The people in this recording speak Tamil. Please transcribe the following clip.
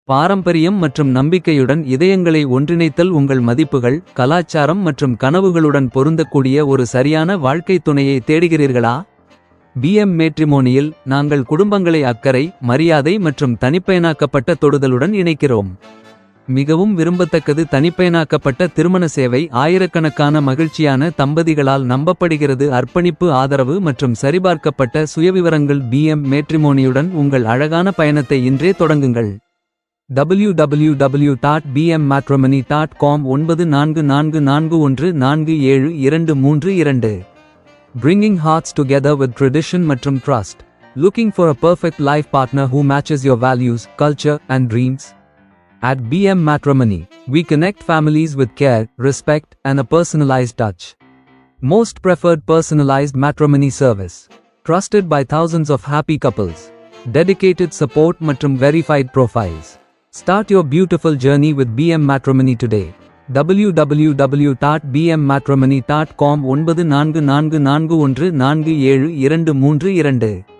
பாரம்பரியம் மற்றும் நம்பிக்கையுடன் இதயங்களை ஒன்றிணைத்தல் உங்கள் மதிப்புகள், கலாச்சாரம் மற்றும் கனவுகளுடன் பொருந்தக்கூடிய ஒரு சரியான வாழ்க்கைத் துணையை தேடுகிறீர்களா? BM மேட்ரிமோனியில் நாங்கள் குடும்பங்களை அக்கறை, மரியாதை மற்றும் தனிப்பயனாக்கப்பட்ட தொடுதலுடன் இணைக்கிறோம். மிகவும் விரும்பத்தக்கது தனிப்பயனாக்கப்பட்ட திருமண சேவை ஆயிரக்கணக்கான மகிழ்ச்சியான தம்பதிகளால் நம்பப்படுகிறது. அர்ப்பணிப்பு, ஆதரவு மற்றும் சரிபார்க்கப்பட்ட சுயவிவரங்கள். BM மேட்ரிமோனியுடன் உங்கள் அழகான பயணத்தை இன்றே தொடங்குங்கள். www.bmmatrimony.com 9444147232. Bringing hearts together with tradition மற்றும் trust. Looking for a perfect life partner who matches your values, culture, and dreams? At BM Matrimony, we connect families with care, respect, and a personalized touch. Most preferred personalized matrimony service. Trusted by thousands of happy couples. Dedicated support மற்றும் verified profiles. Start your beautiful journey with BM Matrimony today. www.bmmatrimony.com 9444147232.